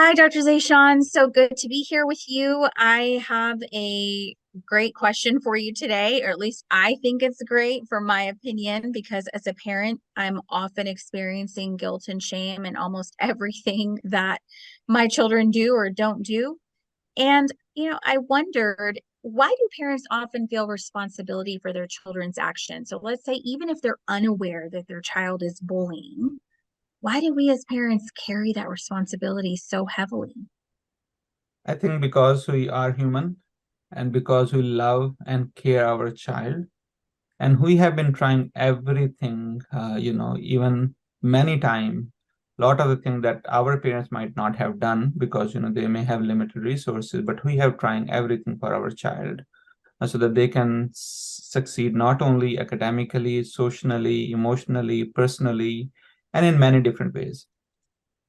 Hi, Dr. Z. So good to be here with you. I have a great question for you today, or at least I think it's great for my opinion, because as a parent, I'm often experiencing guilt and shame in almost everything that my children do or don't do. And, I wondered, why do parents often feel responsibility for their children's actions? So let's say even if they're unaware that their child is bullying, why do we as parents carry that responsibility so heavily? I think because we are human and because we love and care our child, and we have been trying everything, even many times, a lot of the things that our parents might not have done because, they may have limited resources, but we have trying everything for our child so that they can succeed not only academically, socially, emotionally, personally, and in many different ways.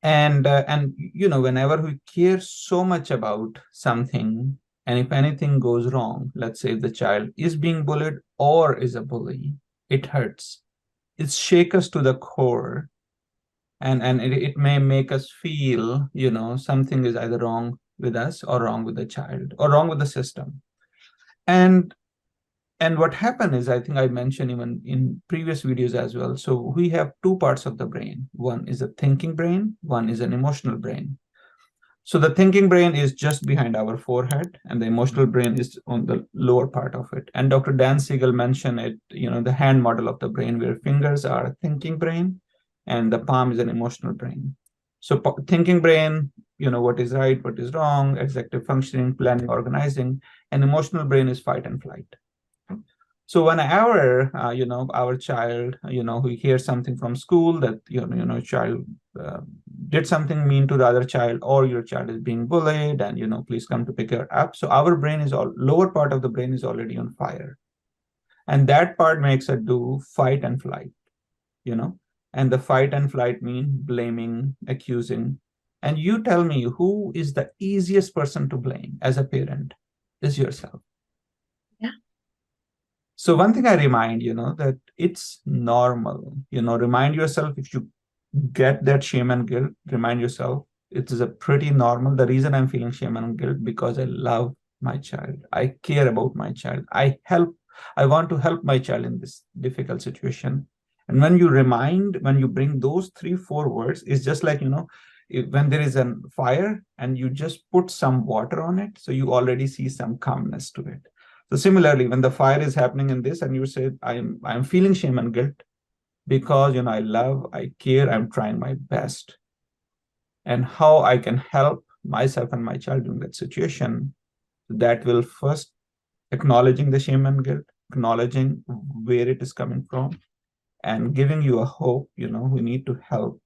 And whenever we care so much about something, and if anything goes wrong, let's say the child is being bullied or is a bully, it hurts. It shakes us to the core, and it may make us feel, something is either wrong with us or wrong with the child or wrong with the system. And and what happened is, I think I mentioned even in previous videos as well. So we have two parts of the brain. One is a thinking brain, one is an emotional brain. So the thinking brain is just behind our forehead, and the emotional brain is on the lower part of it. And Dr. Dan Siegel mentioned it, the hand model of the brain, where fingers are a thinking brain and the palm is an emotional brain. So thinking brain, what is right, what is wrong, executive functioning, planning, organizing, and emotional brain is fight and flight. So whenever our child, we hear something from school that child uh, did something mean to the other child, or your child is being bullied, and please come to pick her up. So our brain is all lower part of the brain is already on fire, and that part makes it do fight and flight. You know, and the fight and flight mean blaming, accusing, and you tell me who is the easiest person to blame as a parent is yourself. Yeah. So one thing I remind, that it's normal, remind yourself if you get that shame and guilt, remind yourself it is a pretty normal. The reason I'm feeling shame and guilt because I love my child. I care about my child. I want to help my child in this difficult situation. And when you bring those three, four words, it's just like, when there is a fire and you just put some water on it, so you already see some calmness to it. So similarly, when the fire is happening in this and you say, I'm feeling shame and guilt because I love, I care, I'm trying my best. And how I can help myself and my child in that situation, that will first acknowledging the shame and guilt, acknowledging where it is coming from, and giving you a hope, we need to help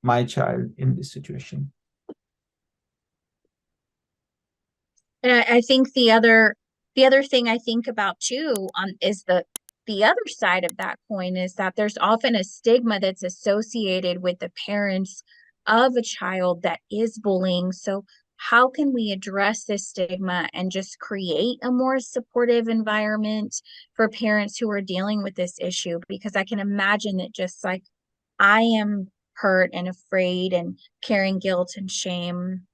my child in this situation. And I think the other thing I think about too is the other side of that coin is that there's often a stigma that's associated with the parents of a child that is bullying. So how can we address this stigma and just create a more supportive environment for parents who are dealing with this issue? Because I can imagine that just like I am hurt and afraid and carrying guilt and shame,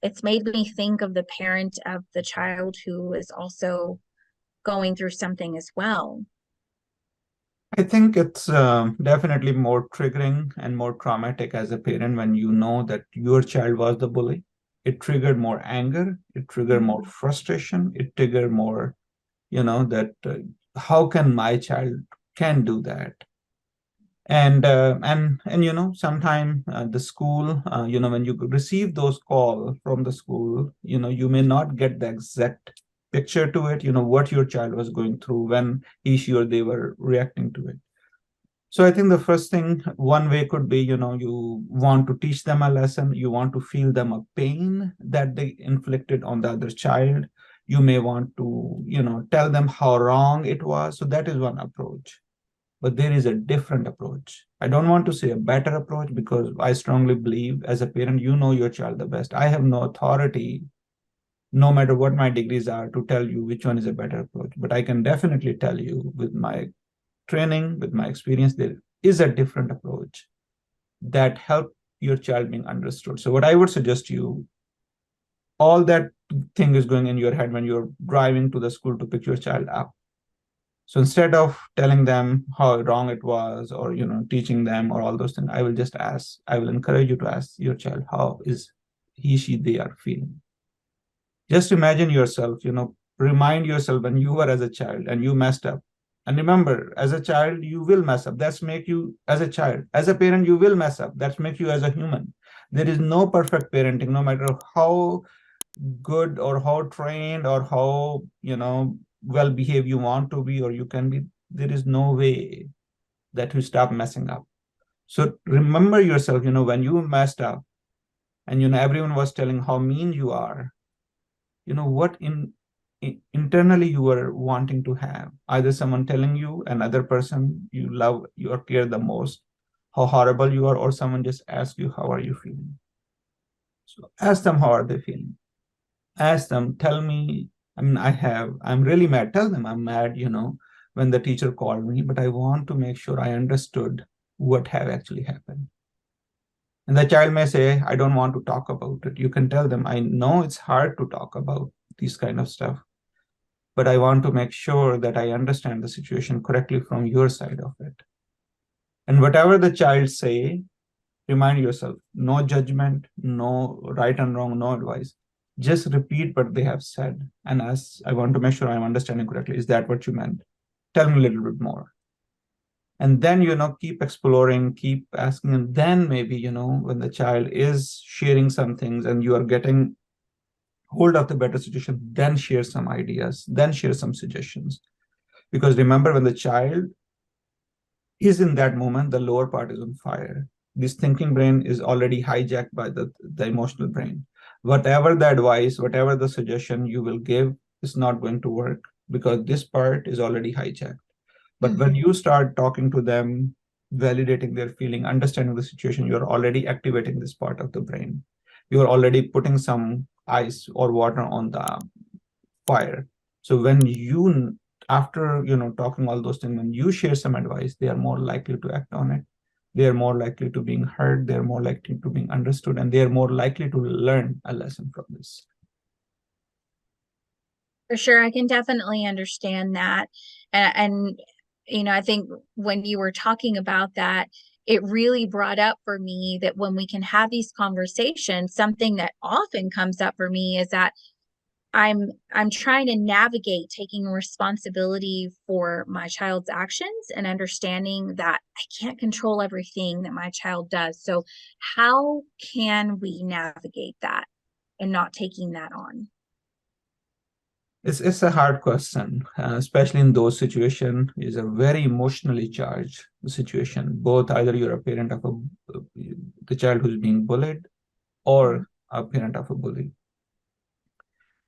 it's made me think of the parent of the child who is also going through something as well. I think it's definitely more triggering and more traumatic as a parent when you know that your child was the bully. It triggered more anger, it triggered more Mhm. frustration, it triggered more, that how can my child can do that? And sometime the school, when you receive those call from the school, you may not get the exact picture to it, what your child was going through when he, she, or they were reacting to it. So I think the first thing, one way could be, you want to teach them a lesson. You want to feel them a pain that they inflicted on the other child. You may want to, tell them how wrong it was. So that is one approach. But there is a different approach. I don't want to say a better approach because I strongly believe as a parent, you know your child the best. I have no authority, no matter what my degrees are, to tell you which one is a better approach. But I can definitely tell you with my training, with my experience, there is a different approach that help your child being understood. So what I would suggest to you, all that thing is going in your head when you're driving to the school to pick your child up. So instead of telling them how wrong it was, or teaching them or all those things, I will encourage you to ask your child how is he, she, they are feeling. Just imagine yourself, remind yourself when you were as a child and you messed up. And remember, as a child, you will mess up. That's make you as a child. As a parent, you will mess up. That's make you as a human. There is no perfect parenting, no matter how good or how trained or how, well behaved you want to be or you can be. There is no way that you stop messing up. So remember yourself, when you messed up and, everyone was telling how mean you are, what internally you were wanting to have, either someone telling you, another person you love, you or care the most, how horrible you are, or someone just ask you how are you feeling. So ask them how are they feeling. Ask them, tell me, I'm really mad. Tell them I'm mad, when the teacher called me, but I want to make sure I understood what have actually happened. And the child may say, I don't want to talk about it. You can tell them, I know it's hard to talk about these kind of stuff, but I want to make sure that I understand the situation correctly from your side of it. And whatever the child say, remind yourself, no judgment, no right and wrong, no advice. Just repeat what they have said. And as I want to make sure I'm understanding correctly, is that what you meant? Tell me a little bit more. And then, keep exploring, keep asking. And then maybe, when the child is sharing some things and you are getting hold of the better situation, then share some ideas, then share some suggestions. Because remember, when the child is in that moment, the lower part is on fire. This thinking brain is already hijacked by the emotional brain. Whatever the advice, whatever the suggestion you will give is not going to work because this part is already hijacked. But when you start talking to them, validating their feeling, understanding the situation, you're already activating this part of the brain. You're already putting some ice or water on the fire. So when you, after talking all those things, when you share some advice, they are more likely to act on it. They are more likely to being heard. They are more likely to being understood, and they are more likely to learn a lesson from this. For sure, I can definitely understand that. And I think when you were talking about that, it really brought up for me that when we can have these conversations, something that often comes up for me is that I'm trying to navigate taking responsibility for my child's actions and understanding that I can't control everything that my child does. So how can we navigate that and not taking that on? It's a hard question, especially in those situations. Is a very emotionally charged situation. Both either you're a parent of the child who's being bullied, or a parent of a bully.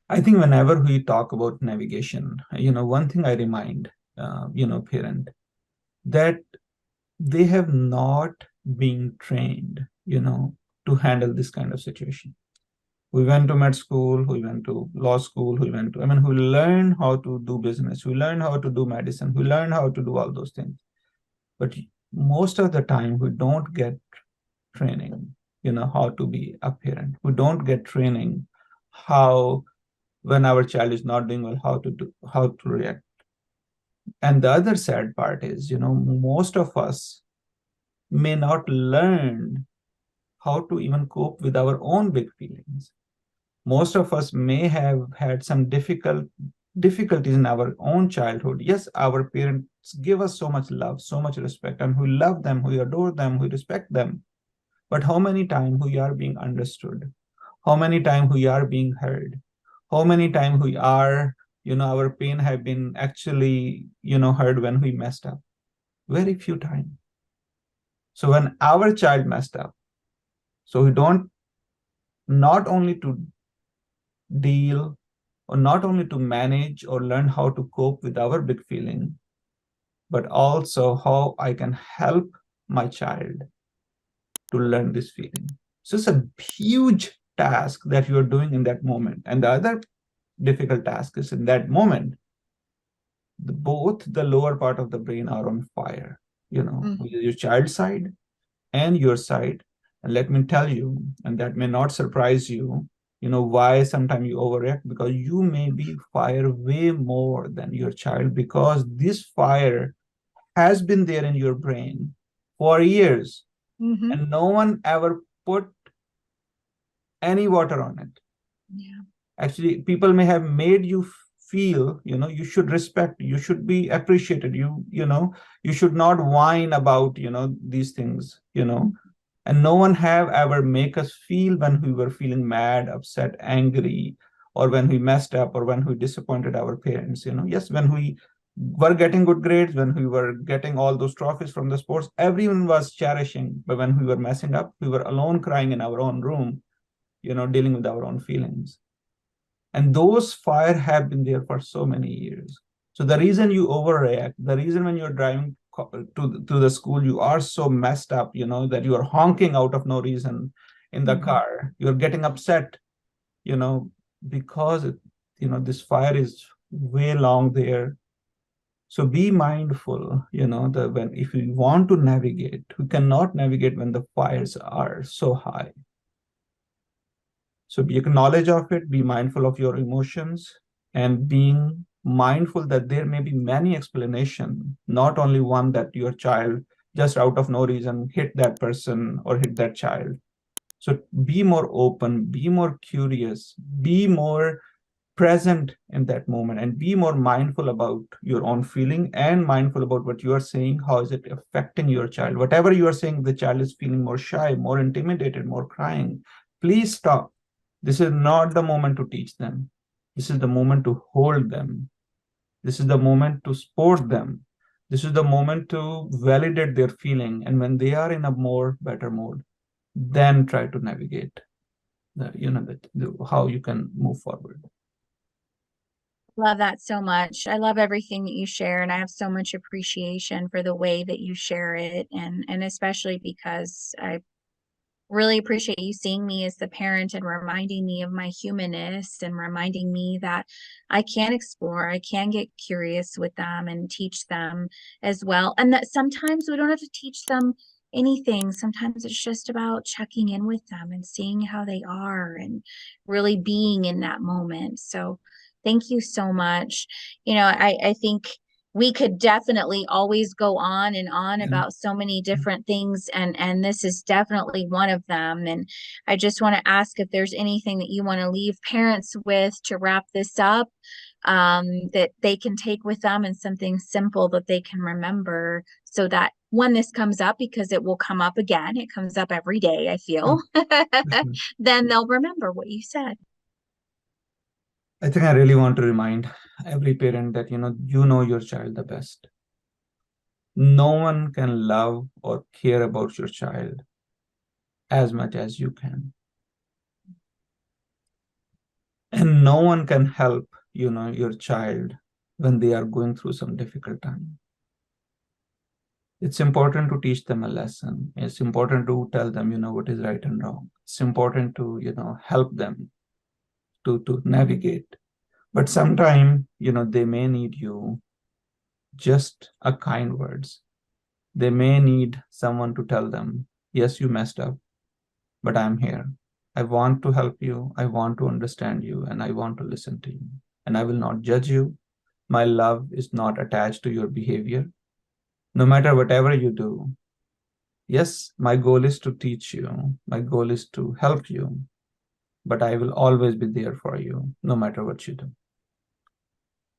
I think whenever we talk about navigation, one thing I remind, parent, that they have not been trained, to handle this kind of situation. We went to med school, we went to law school, who learn how to do business, who learn how to do medicine, who learn how to do all those things. But most of the time, we don't get training, how to be a parent. We don't get training how, when our child is not doing well, how to react. And the other sad part is, most of us may not learn how to even cope with our own big feelings. Most of us may have had some difficulties in our own childhood. Yes, our parents give us so much love, so much respect, and we love them, we adore them, we respect them. But how many times we are being understood? How many times we are being heard? How many times we are, our pain have been actually, heard when we messed up? Very few times. So when our child messed up, so we don't, not only to deal, or not only to manage or learn how to cope with our big feeling, but also how I can help my child to learn this feeling. So it's a huge task that you're doing in that moment. And the other difficult task is in that moment, both the lower part of the brain are on fire, Mm-hmm. your child side and your side. And let me tell you, and that may not surprise you, why sometimes you overreact, because you may be fire way more than your child, because this fire has been there in your brain for years, Mm-hmm. and no one ever put any water on it. Yeah. Actually, people may have made you feel, you should respect, you should be appreciated, you should not whine about, these things, and no one have ever make us feel when we were feeling mad, upset, angry, or when we messed up, or when we disappointed our parents. Yes, when we were getting good grades, when we were getting all those trophies from the sports, everyone was cherishing. But when we were messing up, we were alone crying in our own room, dealing with our own feelings. And those fire have been there for so many years. So the reason you overreact, the reason when you're driving to the school, you are so messed up, that you are honking out of no reason in the car. You're getting upset, you know, because this fire is way long there. So be mindful, that when if you want to navigate, we cannot navigate when the fires are so high. So be acknowledge of it, be mindful of your emotions, and being mindful that there may be many explanations, not only one that your child just out of no reason hit that person or hit that child. So be more open, be more curious, be more present in that moment, and be more mindful about your own feeling and mindful about what you are saying. How is it affecting your child? Whatever you are saying, the child is feeling more shy, more intimidated, more crying. Please stop. This is not the moment to teach them. This is the moment to hold them. This is the moment to support them. This is the moment to validate their feeling. And when they are in a more better mode, then try to navigate how you can move forward. Love that so much. I love everything that you share, and I have so much appreciation for the way that you share it, and especially because I really appreciate you seeing me as the parent and reminding me of my humanness and reminding me that I can explore, I can get curious with them and teach them as well. And that sometimes we don't have to teach them anything. Sometimes it's just about checking in with them and seeing how they are and really being in that moment. So thank you so much. I think we could definitely always go on and on Yeah. about so many different things, and this is definitely one of them. And I just want to ask if there's anything that you want to leave parents with to wrap this up, that they can take with them, and something simple that they can remember, so that when this comes up, because it will come up again, it comes up every day, I feel, then they'll remember what you said. I think I really want to remind every parent that you know your child the best. No one can love or care about your child as much as you can. And no one can help, your child when they are going through some difficult time. It's important to teach them a lesson. It's important to tell them, what is right and wrong. It's important to, help them to navigate. But sometime, they may need you just a kind words. They may need someone to tell them, yes, you messed up, but I'm here. I want to help you. I want to understand you, and I want to listen to you. And I will not judge you. My love is not attached to your behavior. No matter whatever you do, yes, my goal is to teach you. My goal is to help you, but I will always be there for you, no matter what you do.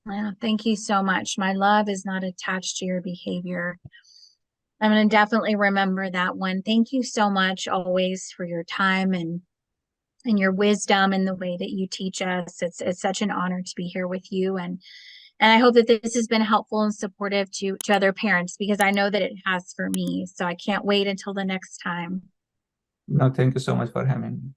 Yeah, thank you so much. My love is not attached to your behavior. I'm going to definitely remember that one. Thank you so much always for your time and your wisdom and the way that you teach us. It's such an honor to be here with you, and I hope that this has been helpful and supportive to other parents, because I know that it has for me. So I can't wait until the next time. No, thank you so much for having me.